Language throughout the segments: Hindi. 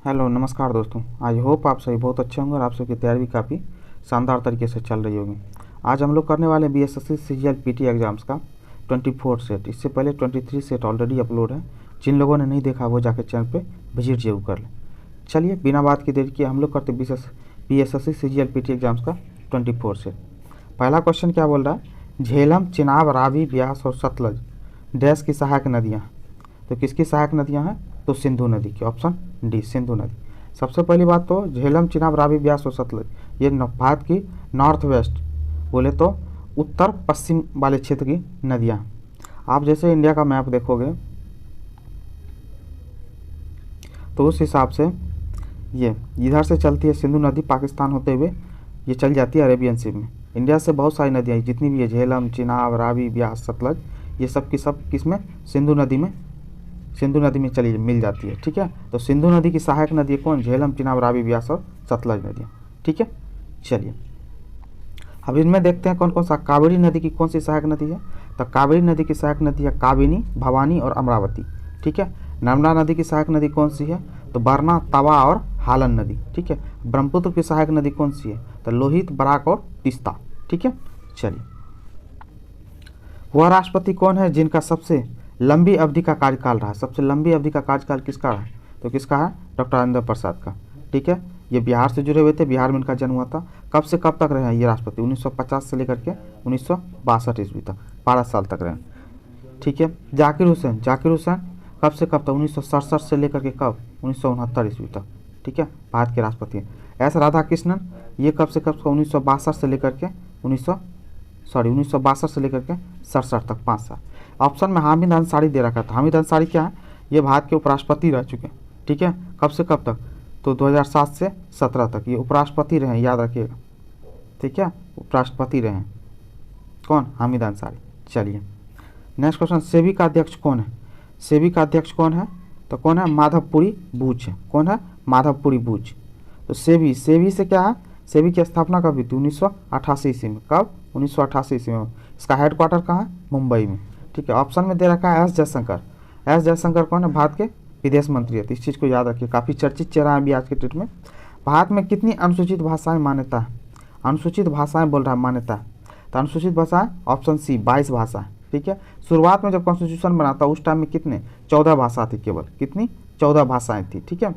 हेलो नमस्कार दोस्तों। आई होप आप सभी बहुत अच्छे होंगे और आप सबकी तैयारी भी काफ़ी शानदार तरीके से चल रही होगी। आज हम लोग करने वाले BSSC CGL PT एग्ज़ाम्स का 24 सेट। इससे पहले 23 सेट ऑलरेडी अपलोड है। जिन लोगों ने नहीं देखा वो जाके चैनल पे विजिट जरूर कर लें। चलिए बिना बात की देरी किए हम लोग करते BSSC CGL PT एग्ज़ाम्स का 24 सेट। पहला क्वेश्चन क्या बोल रहा है, झेलम, चिनाब, रावी, ब्यास और सतलज डैश की सहायक नदियाँ। तो किसकी सहायक नदियाँ हैं, तो सिंधु नदी की, ऑप्शन डी सिंधु नदी। सबसे पहली बात तो झेलम, चिनाब, रावी, ब्यास और सतलज ये भारत की नॉर्थ वेस्ट बोले तो उत्तर पश्चिम वाले क्षेत्र की नदियाँ। आप जैसे इंडिया का मैप देखोगे तो उस हिसाब से ये इधर से चलती है सिंधु नदी, पाकिस्तान होते हुए ये चल जाती है अरेबियन सी में। इंडिया से बहुत सारी नदियाँ जितनी भी है, झेलम, चिनाब, रावी, ब्यास, सतलज, ये सब की सब किसमें, सिंधु नदी में चली मिल जाती है। ठीक है, तो सिंधु नदी की सहायक नदी कौन, झेलम, चिनाब, रावी, ब्यास और सतलज नदियाँ। ठीक है, चलिए अब इनमें देखते हैं कौन कौन सा। कावेरी नदी की कौन सी सहायक नदी है, तो कावेरी नदी की सहायक नदी है काबिनी, भवानी और अमरावती। ठीक है, नर्मदा नदी की सहायक नदी कौन सी है, तो बरना, तवा और हालन नदी। ठीक है, ब्रह्मपुत्र की सहायक नदी कौन सी है, तो लोहित, बराक और तीस्ता। ठीक है, चलिए वह राष्ट्रपति कौन है जिनका सबसे लंबी अवधि का कार्यकाल रहा है। सबसे लंबी अवधि का कार्यकाल किसका रहा है, तो किसका है, डॉक्टर राजेंद्र प्रसाद का। ठीक है, ये बिहार से जुड़े हुए थे, बिहार में इनका जन्म हुआ था। कब से कब तक रहे हैं ये राष्ट्रपति, 1950 से लेकर के 1962 ईस्वी तक, 12 साल तक रहे। ठीक है, जाकिर हुसैन कब से कब तक, 1967 से लेकर के कब, 1969 ईस्वी तक। ठीक है, भारत के राष्ट्रपति हैं। एस राधाकृष्णन ये कब से कब, 1962 से लेकर के 1962 से लेकर के 67 तक, 5 साल। ऑप्शन में हामिद अंसारी दे रखा था। हामिद अंसारी क्या है, ये भारत के उपराष्ट्रपति रह चुके हैं। ठीक है, कब से कब तक, तो 2007 से 17 तक ये उपराष्ट्रपति रहे, याद रखिएगा। ठीक है, उपराष्ट्रपति रहे कौन, हामिद अंसारी। चलिए नेक्स्ट क्वेश्चन, सेबी का अध्यक्ष कौन है। सेबी का अध्यक्ष कौन है, तो कौन है, माधवपुरी बूच है। कौन है, माधवपुरी बूच। तो सेबी से क्या है, सेबी की स्थापना कब हुई थी, 1988 ईस्वी में। कब, 1988 ईस्वी में। इसका हेडक्वार्टर कहाँ है, मुंबई में। ठीक है, ऑप्शन में दे रखा है एस जयशंकर कौन है, भारत के विदेश मंत्री है। तो इस चीज़ को याद रखिए, काफ़ी चर्चित चेहरा है भी आज के डेट में। भारत में कितनी अनुसूचित भाषाएं मान्यता है, अनुसूचित भाषाएं बोल रहा है मान्यता है, तो अनुसूचित भाषाएं ऑप्शन सी 22 भाषा। ठीक है, शुरुआत में जब कॉन्स्टिट्यूशन बना था उस टाइम में कितने, 14 भाषा थी केवल, कितनी, 14 भाषाएं थी। ठीक है,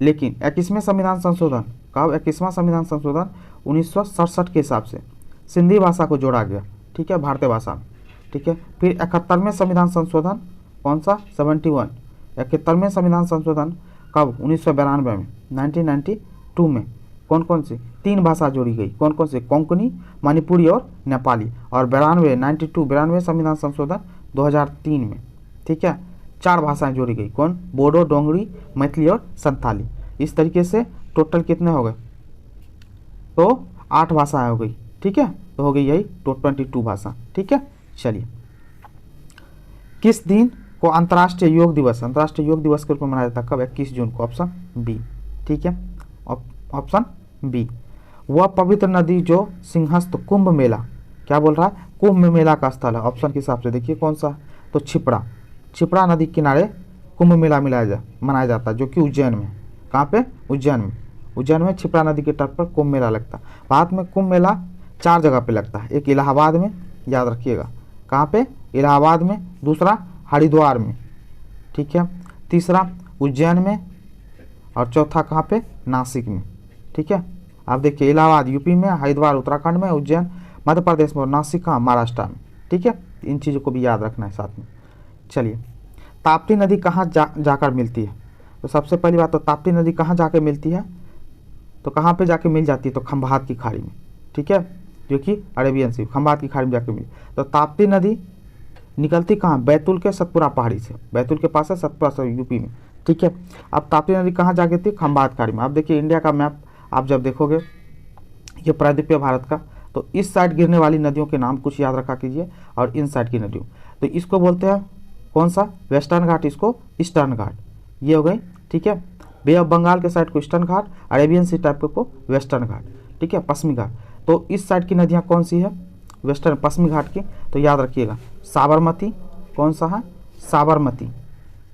लेकिन 21वें संविधान संशोधन, कब, 21वां संविधान संशोधन 1967 के हिसाब से सिंधी भाषा को जोड़ा गया। ठीक है, भारतीय भाषा में। ठीक है, फिर 71वें संविधान संशोधन, कौन सा, 71, 71वें संविधान संशोधन कब, 1992 में, 1992 में कौन कौन सी 3 भाषा जोड़ी गई, कौन कौन से, कोंकणी, मणिपुरी और नेपाली। और 92वें संविधान संशोधन 2003 में, ठीक है, 4 भाषाएं जोड़ी गई, कौन, बोडो, डोंगरी, मैथिली और संथाली। इस तरीके से टोटल कितने हो गए, तो 8 भाषाएं हो गई। ठीक है, तो हो गई यही 22 भाषा। ठीक है, चलिए किस दिन को अंतर्राष्ट्रीय योग दिवस के रूप में मनाया जाता है, कब, 21 जून को, ऑप्शन बी। ठीक है, ऑप्शन बी। वह पवित्र नदी जो सिंहस्थ कुंभ मेला, क्या बोल रहा है, कुंभ मेला का स्थल है। ऑप्शन के हिसाब से देखिए कौन सा, तो छिपरा नदी किनारे कुंभ मेला मनाया जाता है, जो कि उज्जैन में। कहाँ पे, उज्जैन में छिपरा नदी के तट पर कुंभ मेला लगता है। भारत में कुंभ मेला 4 जगह पे लगता है, एक इलाहाबाद में, याद रखिएगा, कहाँ पे, इलाहाबाद में, दूसरा हरिद्वार में, ठीक है, तीसरा उज्जैन में, और चौथा कहाँ पे, नासिक में। ठीक है, आप देखिए इलाहाबाद यूपी में, हरिद्वार उत्तराखंड में, उज्जैन मध्य प्रदेश में और नासिक कहाँ, महाराष्ट्र में। ठीक है, इन चीज़ों को भी याद रखना है साथ में। चलिए ताप्ती नदी कहाँ जाकर मिलती है, तो सबसे पहली बात तो ताप्ती नदी कहाँ जाकर मिलती है, तो कहाँ पे जाके मिल जाती है, तो खंभात की खाड़ी में। ठीक है, जो कि अरेबियन सी, खंभात की खाड़ी में जाके मिली। तो ताप्ती नदी निकलती कहाँ, बैतूल के सतपुरा पहाड़ी से, बैतूल के पास है सतपुरा से, यूपी में। ठीक है, अब ताप्ती नदी कहाँ जाती थी, खंभात खाड़ी में। आप देखिए इंडिया का मैप आप जब देखोगे, ये प्रायद्वीपीय भारत का, तो इस साइड गिरने वाली नदियों के नाम कुछ याद रखा कीजिए, और इन साइड की नदियों, तो इसको बोलते हैं कौन सा, वेस्टर्न घाट, इसको ईस्टर्न घाट, ये हो गई। ठीक है, बे ऑफ बंगाल के साइड को ईस्टर्न घाट, अरेबियन सी टाइप को वेस्टर्न घाट। ठीक है, पश्चिमी घाट। तो इस साइड की नदियाँ कौन सी है, वेस्टर्न पश्चिमी घाट की, तो याद रखिएगा साबरमती, कौन सा है, साबरमती।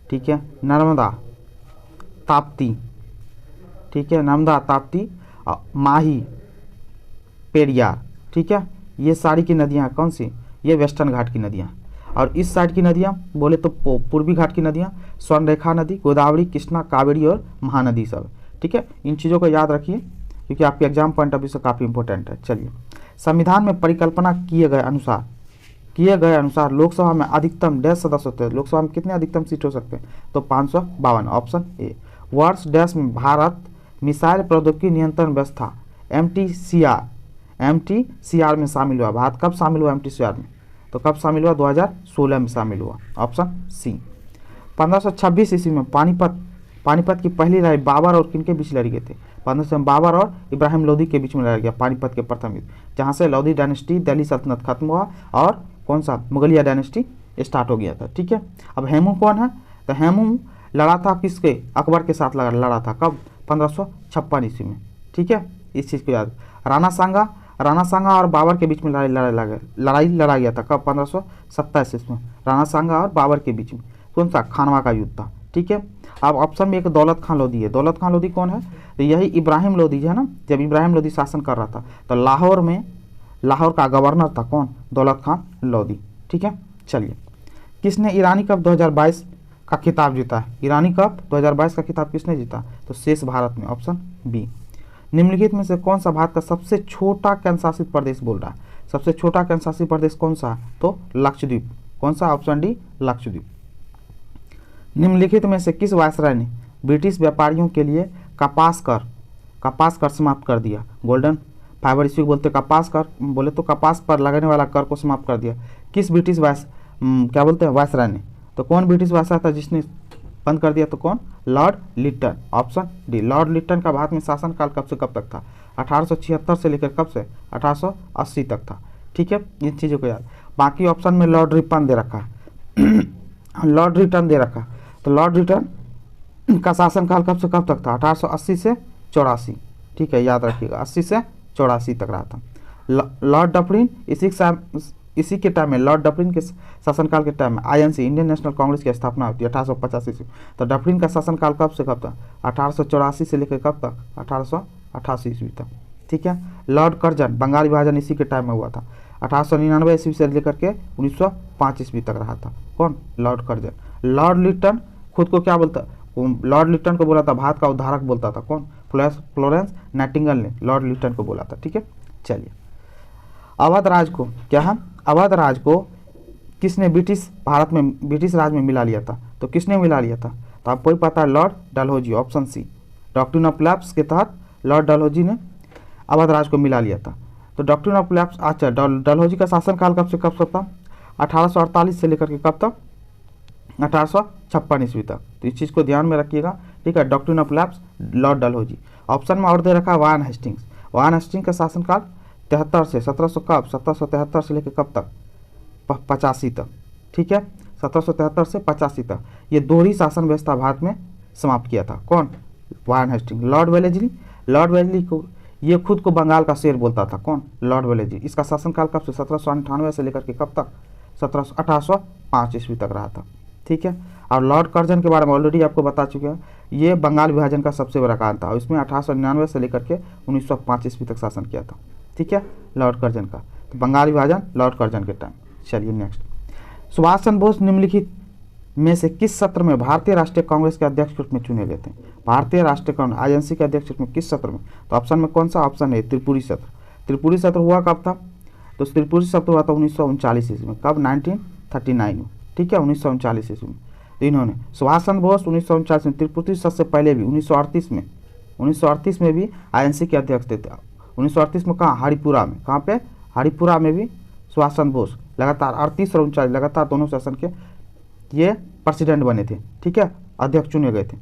ठीक है, नर्मदा, ताप्ती, ठीक है, नर्मदा, ताप्ती, माही, पेरियार, ठीक है, ये सारी की नदियाँ कौन सी, ये वेस्टर्न घाट की नदियाँ। और इस साइड की नदियाँ बोले तो पूर्वी घाट की नदियाँ स्वर्णरेखा नदी, गोदावरी, कृष्णा, कावेरी और महानदी सब, ठीक है। इन चीज़ों को याद रखिए क्योंकि आपके एग्जाम पॉइंट ऑफ व्यू से काफ़ी इंपॉर्टेंट है। चलिए, संविधान में परिकल्पना किए गए अनुसार लोकसभा में अधिकतम डैश सदस्य होते हैं, लोकसभा में कितने अधिकतम सीट हो सकते हैं, तो 552, ऑप्शन ए। वर्ष डैश में भारत मिसाइल प्रौद्योगिकी नियंत्रण व्यवस्था MTCR में शामिल हुआ। भारत कब शामिल हुआ MTCR में, तो कब शामिल हुआ, 2016 में शामिल हुआ, ऑप्शन सी। 1526 ईस्वी में पानीपत की पहली लड़ाई बाबर और किनके बीच लड़ी गई थी, 1500 में बाबर और इब्राहिम लोदी के बीच में लड़ा गया पानीपत के प्रथम युद्ध, जहाँ से लोदी डायनेस्टी, दिल्ली सल्तनत खत्म हुआ और कौन सा, मुगलिया डायनेस्टी स्टार्ट हो गया था, ठीक है। अब हेमू कौन है, तो हेमू लड़ा था किसके, अकबर के साथ लड़ा था, कब, 1556 ईस्वी में, ठीक है। इस चीज़ को याद। राणा सांगा और बाबर के बीच में लड़ाई लड़ा गया था, कब, 1527 ईस्वी में राणा सांगा और बाबर के बीच में, कौन सा, खानवा का युद्ध था, ठीक है। अब ऑप्शन में एक दौलत खान लोधी है। दौलत खान लोधी कौन है, तो यही इब्राहिम लोधी है ना, जब इब्राहिम लोधी शासन कर रहा था तो लाहौर का गवर्नर था कौन, दौलत खान लोधी, ठीक है। चलिए, किसने ईरानी कप 2022 का खिताब जीता है, ईरानी कप 2022 का खिताब किसने जीता, तो शेष भारत ने, ऑप्शन बी। निम्नलिखित में से कौन सा भारत का सबसे छोटा केंद्र शासित प्रदेश बोल रहा है, सबसे छोटा केंद्र शासित प्रदेश कौन सा है, तो लक्षद्वीप, कौन सा, ऑप्शन डी, लक्षद्वीप। निम्नलिखित में से किस वायसराय ने ब्रिटिश व्यापारियों के लिए कपास कर समाप्त कर दिया, गोल्डन फाइबर इश्यू बोलते, कपास कर बोले तो कपास पर लगने वाला कर को समाप्त कर दिया, किस ब्रिटिश क्या बोलते हैं, वायसराय ने, तो कौन ब्रिटिश वायसराय था जिसने बंद कर दिया, तो कौन, Lord Lytton, option D. Lord Lytton का भारत में शासनकाल कब से कब तक था, 1876 से लेकर कब से, 1880 तक था, ठीक है। इन चीज़ों को याद। बाकी ऑप्शन में लॉर्ड रिपन दे रखा है लॉर्ड रिटन दे रखा, तो लॉर्ड रिटन का शासनकाल कब से कब तक था, 1880 से 84, ठीक है, याद रखिएगा, 80 से 84 तक रहा था। लॉर्ड डफरिन इसी के टाइम में, लॉर्ड डफरिन के शासनकाल के टाइम में INC, इंडियन नेशनल कांग्रेस की स्थापना होती है 1885 से। तो डफरिन का शासनकाल कब से कब तक, 1884 से लेकर कब तक, 1888 ईस्वी तक, ठीक है। लॉर्ड कर्जन, बंगाल विभाजन इसी के टाइम में हुआ था, 1899 ईस्वी से लेकर के 1905 ईस्वी तक रहा था, कौन, लॉर्ड कर्जन। लॉर्ड लिटन खुद को क्या बोलता, लॉर्ड लिटन को बोला था भारत का उद्धारक बोलता था, कौन, फ्लोरेंस नाइटिंगेल ने लॉर्ड लिटन को बोला था, ठीक है। चलिए, अवध राज को क्या है, अवध राज को किसने ब्रिटिश राज में मिला लिया था, तो किसने मिला लिया था, तो आपको ही पता है, Lord Dalhousie, option C. Doctrine of lapse के तहत लॉर्ड डलहौजी ने अवध राज को मिला लिया था। तो डॉक्ट्रिन ऑफ लैप्स, अच्छा, डलहौजी का शासनकाल कब से कब तक था, 1848 से लेकर के कब तक, 1856 ईस्वी तक। तो इस चीज़ को ध्यान में रखिएगा, ठीक है। Doctrine of lapse, Lord Dalhousie. Option में और दे रखा है वान हेस्टिंग्स का शासनकाल 73 से 1773 से लेकर कब तक, 85 तक, ठीक है, 1773 से 85 तक। ये दोहरी शासन व्यवस्था भारत में समाप्त किया था, कौन, वान हेस्टिंग। लॉर्ड वेलेस्ली को, ये खुद को बंगाल का शेर बोलता था, कौन, लॉर्ड वेलेस्ली। इसका शासनकाल कब से, 1798 से लेकर के कब तक, 1805 ईस्वी तक रहा था, ठीक है। और लॉर्ड कर्जन के बारे में ऑलरेडी आपको बता चुके हैं, ये बंगाल विभाजन का सबसे बड़ा कारण था और इसमें 1899 से लेकर के 1905 ईस्वी तक शासन किया था, ठीक है, लॉर्ड कर्जन का। तो बंगाल विभाजन लॉर्ड कर्जन के टाइम। चलिए नेक्स्ट, सुभाष चंद्र बोस निम्नलिखित में से किस सत्र में भारतीय राष्ट्रीय कांग्रेस के अध्यक्ष के रूप में चुने गए थे, भारतीय राष्ट्रीय कांग्रेस INC के अध्यक्ष के रूप में किस सत्र में, तो ऑप्शन में कौन सा, ऑप्शन है त्रिपुरी सत्र। त्रिपुरी सत्र हुआ कब था, तो त्रिपुरी सत्र हुआ था 1939 ईस्वी में, कब, 1939 में, ठीक है, 1939 ईस्वी में। तो इन्होंने सुभाष चंद्र बोस 1939 में, त्रिपुरी सत्र से पहले भी 1938 में भी INC के अध्यक्ष थे। 1938 में कहाँ, हरिपुरा में, कहाँ पे, हरिपुरा में भी सुभाष चंद्र बोस लगातार 38 और 39 लगातार दोनों सेशन के ये प्रेसिडेंट बने थे, ठीक है, अध्यक्ष चुने गए थे।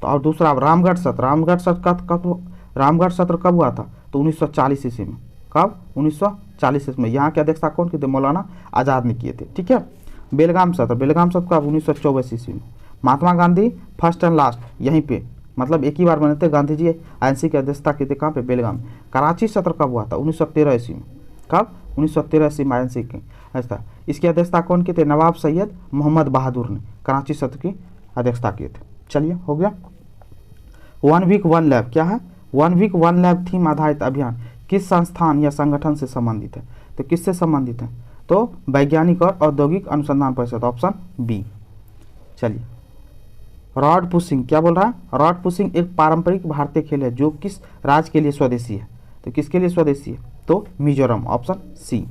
तो और दूसरा रामगढ़ सत्र कब हुआ था, तो 1940 ईस्वी में, कब, 1940 ईस्वी में। यहाँ के अध्यक्षता कौन किए थे, मौलाना आज़ाद ने किए थे, ठीक है। बेलगाम सत्र कब, 1924 ईस्वी में। Mahatma Gandhi first and last यहीं पे, मतलब एक ही बार बने थे गांधी जी, INC की अध्यक्षता की थी, कहाँ पे, बेलगाम। कराची सत्र कब हुआ था, 1913 ईस्वी में, कब, 1913 ईस्वी में INC की अध्यक्षता। इसकी अध्यक्षता कौन की थे, नवाब सैयद मोहम्मद बहादुर ने कराची सत्र की अध्यक्षता किए थे। चलिए, हो गया। वन वीक वन लैब क्या है? One week one lab theme आधारित अभियान किस संस्थान या संगठन से संबंधित है? तो किससे संबंधित है? तो वैज्ञानिक और औद्योगिक अनुसंधान परिषद, ऑप्शन बी। चलिए, रॉड पुशिंग क्या बोल रहा है? रॉड पुशिंग एक पारंपरिक भारतीय खेल है जो किस राज्य के लिए स्वदेशी है? तो किसके लिए स्वदेशी है? तो मिजोरम, ऑप्शन सी।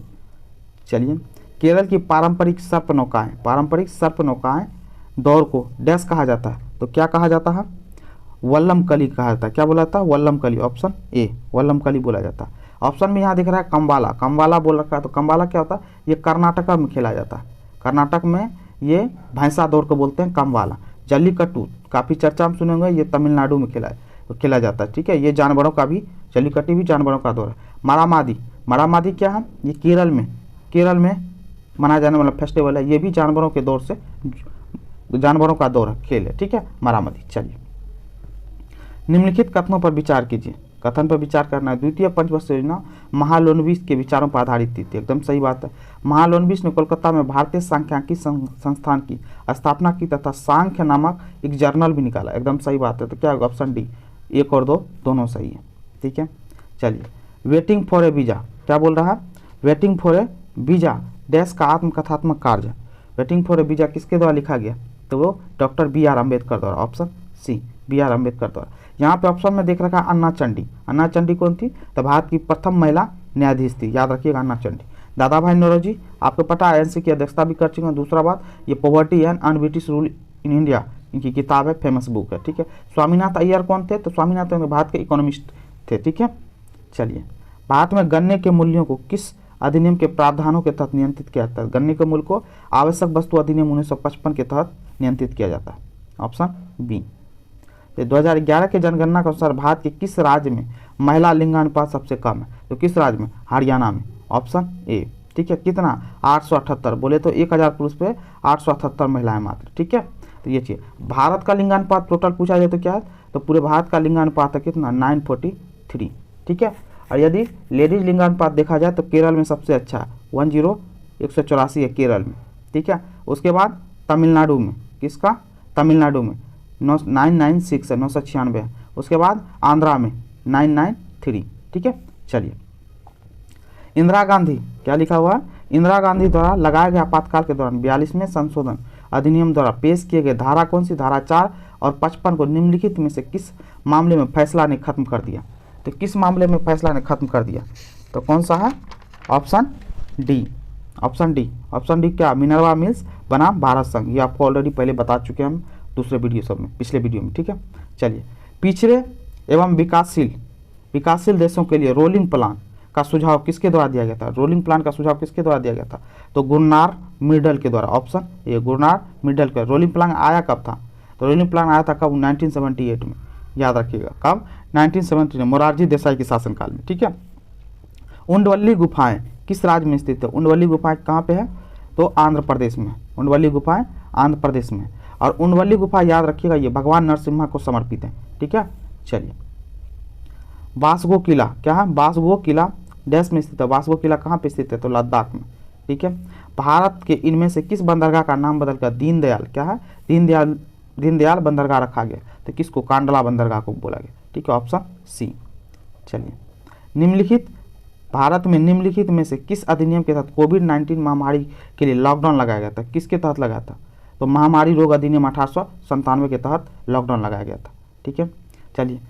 चलिए, केरल की पारंपरिक सर्प नौकाएं दौड़ को डैश कहा जाता है? तो क्या कहा जाता है? वल्लम कली कहा जाता है। क्या बोला जाता है? वल्लम कली, ऑप्शन ए, वल्लम कली बोला जाता है। ऑप्शन में यहाँ दिख रहा है कम्बाला बोल रखा है। तो कम्बाला क्या होता है? ये कर्नाटक में खेला जाता है। कर्नाटक में ये भैंसा दौड़ को बोलते हैं कम्बाला। जल्लीकट्टू काफ़ी चर्चा में सुने होंगे, ये तमिलनाडु में खेला जाता है। ठीक है, ये जानवरों का भी, जल्लीकट्टू भी जानवरों का दौड़ है। मारामादी क्या है? ये केरल में मनाया जाने वाला फेस्टिवल है। ये भी जानवरों के दौर से, जानवरों का दौर है, खेल है। ठीक है, मारामादी। चलिए, निम्नलिखित कथनों पर विचार कीजिए। कथन पर विचार करना है। द्वितीय पंचवर्षीय योजना महालनोबिस के विचारों पर आधारित थी। एकदम सही बात है। महालनोबिस ने कोलकाता में भारतीय सांख्यिकी संस्थान की स्थापना की तथा सांख्य नामक एक जर्नल भी निकाला। एकदम सही बात है। तो क्या होगा? Option D. 1 और 2 दोनों सही है। ठीक है, चलिए, वेटिंग फॉर ए वीजा क्या बोल रहा है? Waiting for A visa dash का आत्मकथात्मक कार्य। वेटिंग फॉर ए वीजा किसके द्वारा लिखा गया? तो वो डॉक्टर बी.आर. अम्बेडकर द्वारा, ऑप्शन सी, बी.आर. अम्बेडकर द्वारा। यहाँ पे ऑप्शन में देख रखा है अन्ना चंडी कौन थी? तो भारत की प्रथम महिला न्यायाधीश थी, याद रखिएगा, अन्ना चंडी। दादा भाई नौरोजी आपको पता है एनसी की अध्यक्षता भी कर चुके हैं। दूसरा बात, ये poverty and un-British rule in India इनकी किताब है, फेमस बुक है। ठीक है, स्वामीनाथ अय्यर कौन थे? तो स्वामीनाथ अय्यर भारत के इकोनॉमिस्ट थे। ठीक है, चलिए, भारत में गन्ने के मूल्यों को किस अधिनियम के प्रावधानों के तहत नियंत्रित किया जाता है? गन्ने के मूल्य को आवश्यक वस्तु अधिनियम 1955 के तहत नियंत्रित किया जाता है, ऑप्शन बी। 2011 के जनगणना के अनुसार भारत के किस राज्य में महिला लिंगानुपात सबसे कम है? तो किस राज्य में? हरियाणा में, ऑप्शन ए। ठीक है, कितना? 878। बोले तो 1000 पुरुष पे 878 महिलाएं मात्र। ठीक है, तो ये चीज़। भारत का लिंगानुपात टोटल पूछा जाए तो क्या है? तो पूरे भारत का लिंगानुपात है कितना? 943। ठीक है, और यदि लेडीज लिंगानुपात देखा जाए तो केरल में सबसे अच्छा है, 184 है केरल में। ठीक है, उसके बाद तमिलनाडु में, किसका? तमिलनाडु में 996 है, 996 है। उसके बाद आंध्रा में 993। ठीक है, चलिए, इंदिरा गांधी क्या लिखा हुआ है? इंदिरा गांधी द्वारा लगाए गए आपातकाल के दौरान 42वें संशोधन अधिनियम द्वारा पेश किए गए धारा कौन सी? धारा 4 और 55 को निम्नलिखित में से किस मामले में फैसला ने खत्म कर दिया? तो किस मामले में फैसला ने खत्म कर दिया? तो कौन सा है? ऑप्शन डी, ऑप्शन डी क्या? मिनर्वा मिल्स बनाम भारत संघ। ये आपको ऑलरेडी पहले बता चुके हैं हम दूसरे वीडियो सब में, पिछले वीडियो में। ठीक है, चलिए, पिछड़े एवं विकासशील देशों के लिए रोलिंग प्लान का सुझाव किसके द्वारा दिया गया था? रोलिंग प्लान का सुझाव किसके द्वारा दिया गया था? तो गुरनार मिडल के द्वारा, ऑप्शन ए, गुरनार मिडल का। रोलिंग प्लान आया कब था? तो रोलिंग प्लान आया था कब? 1978 में, याद रखिएगा, कब? 1970 में, मोरारजी देसाई के शासनकाल में। ठीक है, उंडवल्ली गुफाएं किस राज्य में स्थित है? उंडवल्ली गुफाएं कहाँ पे है? तो आंध्र प्रदेश में। उंडवल्ली गुफाएं आंध्र प्रदेश में। और उंडवल्ली गुफा याद रखिएगा, ये भगवान नरसिम्हा को समर्पित है। ठीक है, चलिए, बासगो किला क्या है? बासगो किला डैश में स्थित है। बासगो किला कहाँ पे स्थित है? तो लद्दाख में। ठीक है, भारत के इनमें से किस बंदरगाह का नाम बदलकर दीनदयाल क्या है? दीनदयाल बंदरगाह रखा गया? तो किसको? कांडला बंदरगाह को बोला गया। ठीक है, ऑप्शन सी। चलिए, निम्नलिखित भारत में निम्नलिखित में से किस अधिनियम के तहत कोविड-19 महामारी के लिए लॉकडाउन लगाया गया था? किसके तहत लगाया था? तो महामारी रोग अधिनियम 1897 के तहत लॉकडाउन लगाया गया था। ठीक है, चलिए,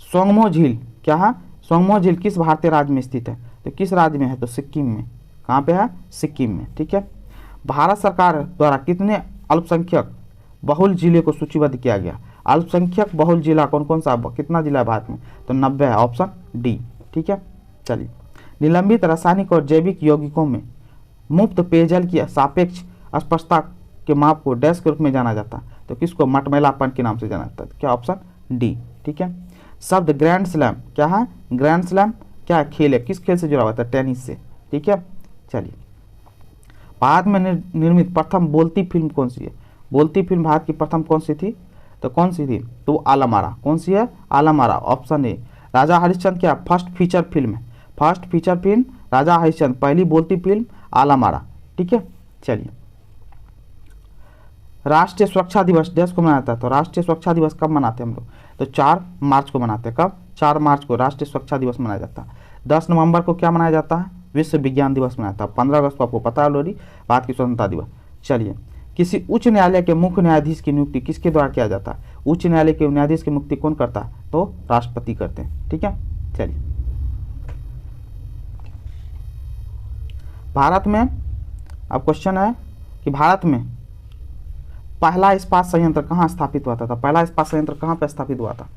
सोंगमो झील क्या है? सोंगमो झील किस भारतीय राज्य में स्थित है? तो किस राज्य में है? तो सिक्किम में। कहाँ पे है? सिक्किम में। ठीक है, भारत सरकार द्वारा कितने अल्पसंख्यक बहुल जिले को सूचीबद्ध किया गया? अल्पसंख्यक बहुल जिला कौन कौन सा, कितना जिला है भारत में? तो 90 है, ऑप्शन डी। ठीक है, चलिए, निलंबित रासायनिक और जैविक यौगिकों में मुफ्त पेयजल की सापेक्ष स्पष्टता के माप को डैश के रूप में जाना जाता है? तो किसको? मटमैलापन के नाम से जाना जाता है। क्या? Option D. ठीक है, शब्द ग्रैंड स्लैम क्या है? ग्रैंड स्लैम क्या है? खेल है। किस खेल से जुड़ा हुआ था? टेनिस से। ठीक है, चलिए, भारत में निर्मित प्रथम बोलती फिल्म कौन सी है? बोलती फिल्म भारत की प्रथम कौन सी थी? तो कौन सी थी? तो आलमारा। कौन सी है? आलमारा, ऑप्शन ए। राजा हरिश्चंद्र क्या? फर्स्ट फीचर फिल्म है। फर्स्ट फीचर फिल्म राजा हरिश्चंद्र, पहली बोलती फिल्म आलमारा। ठीक है, चलिए, राष्ट्रीय सुरक्षा दिवस डैश को मनाया जाता है, तो राष्ट्रीय सुरक्षा दिवस कब मनाते हैं हम लोग, तो 4 मार्च को मनाते हैं। कब, 4 मार्च को राष्ट्रीय सुरक्षा दिवस मनाया जाता है। 10 नवंबर को क्या मनाया जाता है, विश्व विज्ञान दिवस मनाया जाता है। 15 अगस्त को आपको पता है ऑलरेडी, भारत की स्वतंत्रता दिवस। चलिए, किसी उच्च न्यायालय के मुख्य न्यायाधीश की नियुक्ति किसके द्वारा किया जाता है, उच्च न्यायालय के न्यायाधीश की नियुक्ति कौन करता है, तो राष्ट्रपति करते हैं। ठीक है, चलिए, भारत में अब क्वेश्चन है कि भारत में पहला इस्पात संयंत्र कहाँ स्थापित हुआ था, पहला इस्पात संयंत्र कहाँ पर स्थापित हुआ था,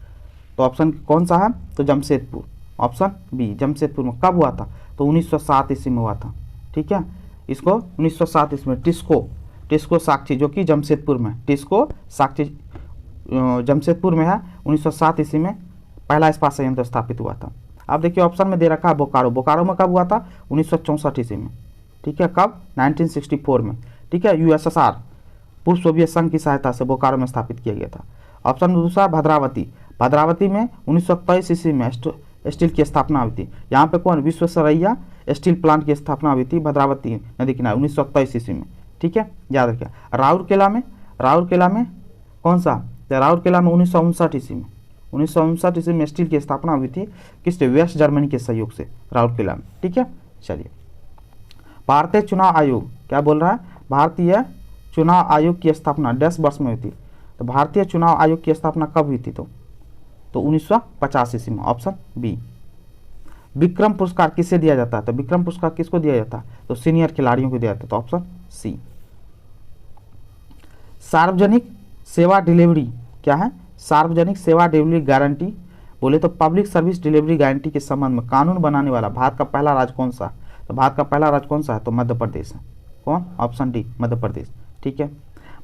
तो ऑप्शन कौन सा है, तो जमशेदपुर, ऑप्शन बी जमशेदपुर में। कब हुआ था, तो 1907 ईस्वी में हुआ था। ठीक है, इसको 1907 ईस्वी में टिस्को साक्षी, जो कि जमशेदपुर में, टिस्को साक्षी जमशेदपुर में है। 1907 ईस्वी में पहला इस्पात संयंत्र स्थापित हुआ था। अब देखिए ऑप्शन में दे रखा है बोकारो में कब हुआ था, 1964 ईस्वी में। ठीक है, कब, 1964 में। ठीक है, USSR पूर्व सोवियत संघ की सहायता से बोकारो में स्थापित किया गया था। ऑप्शन दूसरा भद्रावती में 1923 ईस्वी में स्टील की स्थापना हुई थी। यहाँ पे कौन, विश्वेश्वरैया स्टील प्लांट की स्थापना हुई थी भद्रावती नदी किनारे 1923 ईस्वी में। ठीक है, याद रखिए। राउरकेला में कौन सा, राउरकेला में 1959 ईस्वी में, 1959 ईस्वी में स्टील की स्थापना हुई थी किससे, वेस्ट जर्मनी के सहयोग से राउरकेला में। ठीक है, चलिए, भारतीय चुनाव आयोग क्या बोल रहा है, भारतीय चुनाव आयोग की स्थापना डैश वर्ष में हुई थी, तो भारतीय चुनाव आयोग की स्थापना कब हुई थी, तो 1950 ईस्वी में, ऑप्शन बी। विक्रम पुरस्कार किसे दिया जाता है, तो विक्रम पुरस्कार किसको दिया जाता है, तो सीनियर खिलाड़ियों को दिया जाता है, तो ऑप्शन सी। सार्वजनिक सेवा डिलीवरी क्या है, सार्वजनिक सेवा डिलीवरी गारंटी बोले तो पब्लिक सर्विस डिलीवरी गारंटी के संबंध में कानून बनाने वाला भारत का पहला राज्य कौन सा, तो भारत का पहला राज्य कौन सा है, तो मध्य प्रदेश है। कौन, ऑप्शन डी मध्य प्रदेश। ठीक है,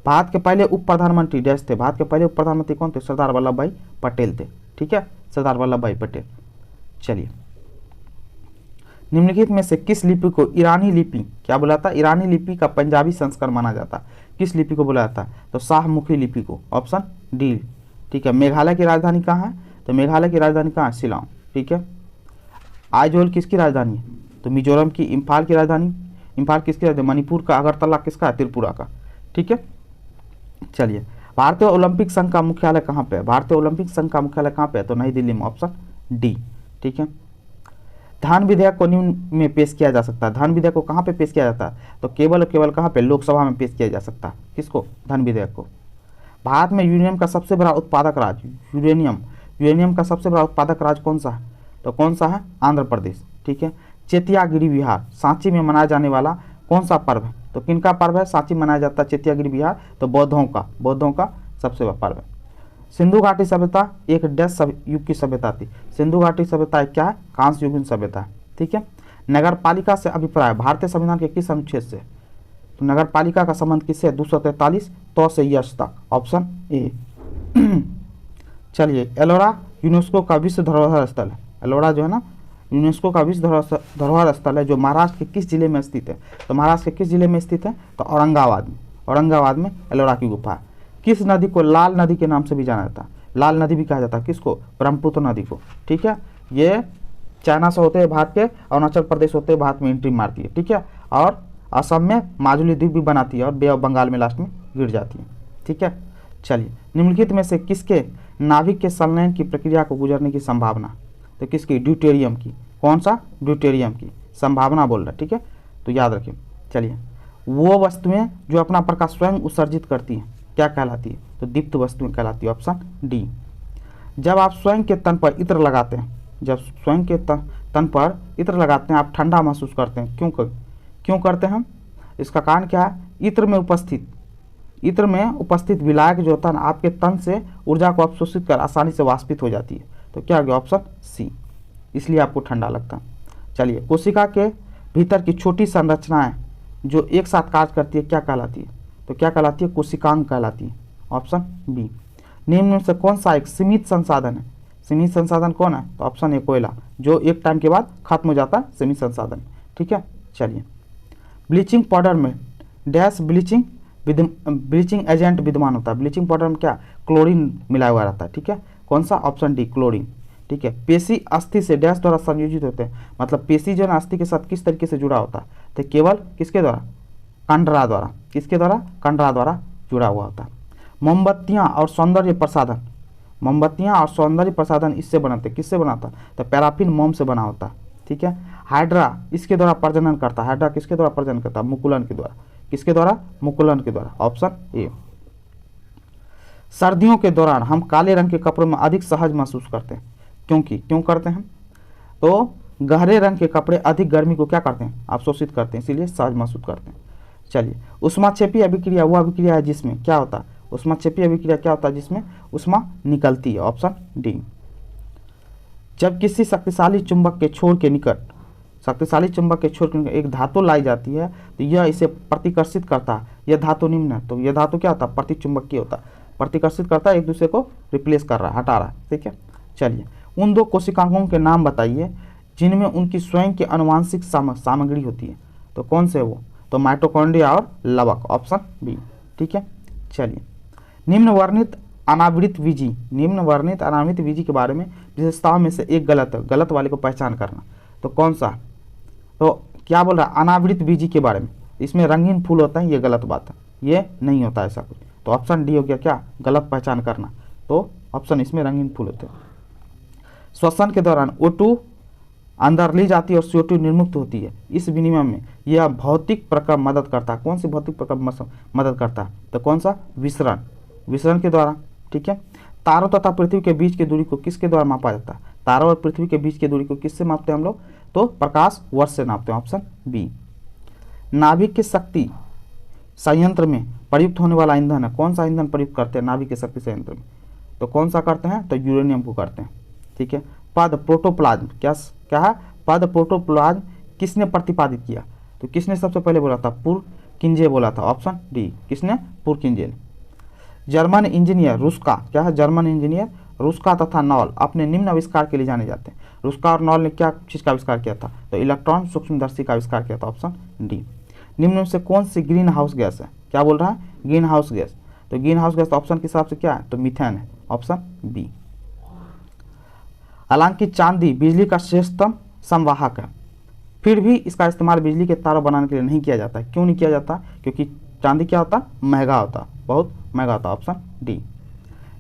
भारत के पहले उप प्रधानमंत्री डैश थे, भारत के पहले उप प्रधानमंत्री कौन थे, सरदार वल्लभ भाई पटेल थे। ठीक है, सरदार वल्लभ भाई पटेल। चलिए, निम्नलिखित में से किस लिपि को ईरानी लिपि क्या बोला था, ईरानी लिपि का पंजाबी संस्करण माना जाता है, किस लिपि को बोला जाता है, तो शाहमुखी लिपि को, ऑप्शन डी। ठीक है, मेघालय की राजधानी कहाँ है, तो मेघालय की राजधानी कहाँ है, शिलांग। ठीक है, आइजोल किसकी राजधानी है, तो मिजोरम की। इम्फाल की राजधानी, इम्फाल किसकी राजधानी, मणिपुर का। अगरतला किसका है, त्रिपुरा का। ठीक है, चलिए, भारतीय ओलंपिक संघ का मुख्यालय कहाँ पे है, भारतीय ओलंपिक संघ का मुख्यालय कहाँ पे है, तो नई दिल्ली में, ऑप्शन डी। ठीक है, धन विधेयक को निम्न में पेश किया जा सकता है, धन विधेयक को कहाँ पे पेश किया जाता है, तो केवल कहाँ पे, लोकसभा में पेश किया जा सकता है। किसको, धन विधेयक को। भारत में यूरेनियम का सबसे बड़ा उत्पादक राज्य, यूरेनियम का सबसे बड़ा उत्पादक राज्य कौन सा है, तो कौन सा है, आंध्र प्रदेश। ठीक है, चेतियागिरी विहार सांची में मनाया जाने वाला कौन सा पर्व है, तो किनका पर्व है, सांची मनाया जाता है चेतियागिरी विहार, तो बौद्धों का सबसे बड़ा पर्व है। सिंधु घाटी सभ्यता एक डैश युग की सभ्यता थी, सिंधु घाटी सभ्यता क्या है, कांस्य युगीन सभ्यता है। ठीक है, नगर पालिका से अभिप्राय भारतीय संविधान के किस अनुच्छेद से, तो नगर पालिका का संबंध किससे, 243 तो से यश तक, ऑप्शन ए। चलिए, एलोरा यूनेस्को का विश्व धरोहर स्थल है, एलोरा जो है ना यूनेस्को का विश्व धरोहर स्थल है, जो महाराष्ट्र के किस जिले में स्थित है, तो महाराष्ट्र के किस जिले में स्थित है, तो औरंगाबाद में एलोरा की गुफा है। किस नदी को लाल नदी के नाम से भी जाना जाता है, लाल नदी भी कहा जाता है किसको, ब्रह्मपुत्र नदी को। ठीक है, ये चाइना से होते हुए भारत के अरुणाचल प्रदेश होते हुए भारत में एंट्री मारती है। ठीक है, और असम में माजुली द्वीप भी बनाती है और बे ऑफ बंगाल में लास्ट में गिर जाती है। ठीक है, चलिए, निम्नलिखित में से किसके नाभिक के संलयन की प्रक्रिया को गुजरने की संभावना, तो किसकी, ड्यूटेरियम की। कौन सा, ड्यूटेरियम की संभावना बोल रहा है। ठीक है, तो याद रखिए। चलिए, वो वस्तुएं जो अपना प्रकाश स्वयं उत्सर्जित करती हैं क्या कहलाती है, तो दीप्त वस्तुएं कहलाती है, ऑप्शन डी। जब आप स्वयं के तन पर इत्र लगाते हैं, जब स्वयं के तन पर इत्र लगाते हैं आप ठंडा महसूस करते हैं, क्यों करते हैं हम, इसका कारण क्या है, इत्र में उपस्थित विलायक जो होता है ना आपके तन से ऊर्जा को अवशोषित कर आसानी से वाष्पित हो जाती है, तो क्या हो गया, ऑप्शन सी, इसलिए आपको ठंडा लगता है। चलिए, कोशिका के भीतर की छोटी संरचनाएं जो एक साथ कार्य करती है क्या कहलाती है, तो क्या कहलाती है, कोशिकांग कहलाती है, ऑप्शन बी। निम्न में से कौन सा एक सीमित संसाधन है, सीमित संसाधन कौन है, तो ऑप्शन ए कोयला, जो एक टाइम के बाद खत्म हो जाता है, सीमित संसाधन। ठीक है, चलिए, ब्लीचिंग पाउडर में डैश ब्लीचिंग एजेंट विद्यमान होता है, ब्लीचिंग पाउडर में क्या, क्लोरीन मिलाया हुआ रहता है। ठीक है, कौन सा, ऑप्शन डी, क्लोरीन। ठीक है, पेशी अस्थि से डैश द्वारा संयोजित होते हैं, मतलब पेशी जो है अस्थि के साथ किस तरीके से जुड़ा होता है, तो केवल किसके द्वारा, कंडरा द्वारा, किसके द्वारा, कंडरा द्वारा जुड़ा हुआ होता है। मोमबत्तियाँ और सौंदर्य प्रसाधन, मोमबत्तियाँ और सौंदर्य प्रसाधन इससे बनाते, किससे बनाता? तो पैराफिन मोम से बना होता है। ठीक है। हाइड्रा इसके द्वारा प्रजनन करता है। हाइड्रा किसके द्वारा प्रजनन करता है? मुकुलन के द्वारा। किसके द्वारा? मुकुलन के द्वारा। Option A. सर्दियों के दौरान हम काले रंग के कपड़ों में अधिक सहज महसूस करते हैं, क्योंकि क्यों करते हैं? तो गहरे रंग के कपड़े अधिक गर्मी को क्या करते हैं? अवशोषित करते हैं, इसीलिए सहज महसूस करते हैं। चलिए, ऊष्माक्षेपी अभिक्रिया वह अभिक्रिया है जिसमें क्या होता है? ऊष्माक्षेपी अभिक्रिया क्या होता है? जिसमें ऊष्मा निकलती है। Option D. जब किसी शक्तिशाली चुंबक के छोर के निकट, शक्तिशाली चुंबक के छोर के निकट एक धातु लाई जाती है तो यह इसे प्रतिकर्षित करता है। यह धातु निम्न है, तो यह धातु क्या होता है? प्रतिचुंबकीय होता है, प्रतिकर्षित करता है, एक दूसरे को रिप्लेस कर रहा है, हटा रहा है। ठीक है। चलिए, उन दो कोशिकाओं के नाम बताइए जिनमें उनकी स्वयं की आनुवांशिक सामग्री होती है। तो कौन से वो? तो माइटोकॉन्ड्रिया और लवक। Option B. ठीक है। चलिए, निम्न वर्णित अनावृत बीजी, निम्न वर्णित अनावृत बीजी के बारे में विशेषताओं में से एक गलत है, गलत वाले को पहचान करना। तो कौन सा? तो क्या बोल रहा है? अनावृत बीजी के बारे में, इसमें रंगीन फूल होता है, ये गलत बात है, ये नहीं होता ऐसा कुछ। तो ऑप्शन डी हो गया क्या? गलत पहचान करना। तो ऑप्शन इसमें रंगीन फूल होते हैं। श्वसन के दौरान O2 अंदर ली जाती है और CO2 निर्मुक्त होती है। इस विनिमय में यह भौतिक प्रक्रम मदद करता है। कौन सी भौतिक प्रक्रम मदद करता है? तो कौन सा? विसरण, विसरण के द्वारा। ठीक है। तारों तथा पृथ्वी के बीच की दूरी को किसके द्वारा मापा जाता है? तारों और पृथ्वी के बीच की दूरी को किससे मापते हैं हम लोग? तो प्रकाश वर्ष से नापते हैं। Option B. नाभिक की शक्ति संयंत्र में प्रयुक्त होने वाला ईंधन है। कौन सा ईंधन प्रयुक्त करते हैं नाभिक की शक्ति संयंत्र में? तो कौन सा करते हैं? तो यूरेनियम को करते हैं। ठीक है। पद प्रोटोप्लाज्म क्या है? पद प्रोटोप्लाज्म किसने प्रतिपादित किया? तो किसने सबसे पहले बोला था? पुरकिंजे बोला था। Option D. किसने? पुरकिंजे ने। जर्मन इंजीनियर रुस्का, क्या है? जर्मन इंजीनियर रुस्का तथा नॉल अपने निम्न आविष्कार के लिए जाने जाते हैं। रुस्का और नॉल ने क्या चीज़ का आविष्कार किया था? तो इलेक्ट्रॉन सूक्ष्मदर्शी का आविष्कार किया था। Option D. निम्न में से कौन सी ग्रीन हाउस गैस है? क्या बोल रहा है? Greenhouse gas. तो ग्रीन हाउस गैस ऑप्शन के हिसाब से क्या है? तो मीथेन है। Option B. हालांकि चांदी बिजली का श्रेष्ठतम संवाहक है, फिर भी इसका इस्तेमाल बिजली के तारों बनाने के लिए नहीं किया जाता है। क्यों नहीं किया जाता? क्योंकि चांदी क्या होता? महंगा होता, बहुत महंगा होता। Option D.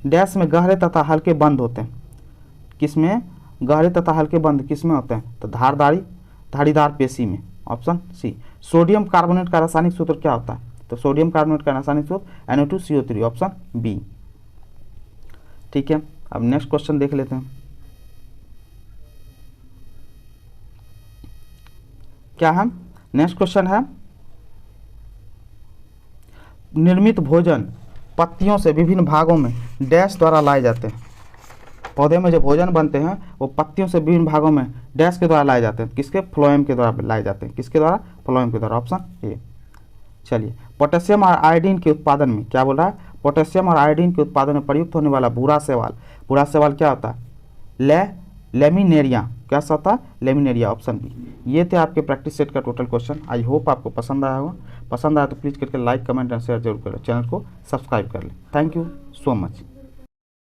डैश में गहरे तथा हल्के बंद होते हैं। किसमें? गहरे तथा हल्के बंद किसमें होते हैं? तो धारीदार पेशी में। Option C. सोडियम कार्बोनेट का रासायनिक सूत्र क्या होता है? तो सोडियम कार्बोनेट का रासायनिक सूत्र NO2CO3। Option B. ठीक है। अब नेक्स्ट क्वेश्चन देख लेते हैं। क्या है? नेक्स्ट क्वेश्चन है, निर्मित भोजन पत्तियों से विभिन्न भागों में डैश द्वारा लाए जाते हैं। पौधे में जो भोजन बनते हैं वो पत्तियों से विभिन्न भागों में डैश के द्वारा लाए जाते हैं। किसके? फ्लोएम के द्वारा लाए जाते हैं। किसके द्वारा? फ्लोएम के द्वारा। Option A. चलिए, पोटेशियम और आयोडीन के उत्पादन में क्या बोल रहा है? पोटेशियम और आयोडीन के उत्पादन में प्रयुक्त होने वाला बुरा शैवाल, बुरा शैवाल क्या होता है? लेमिनेरिया। क्या होता है? लेमिनेरिया। Option B. ये थे आपके प्रैक्टिस सेट का टोटल क्वेश्चन। आई होप आपको पसंद आया होगा। पसंद आया तो प्लीज़ करके लाइक, कमेंट एंड शेयर जरूर करें। चैनल को सब्सक्राइब कर लें। Thank you so much.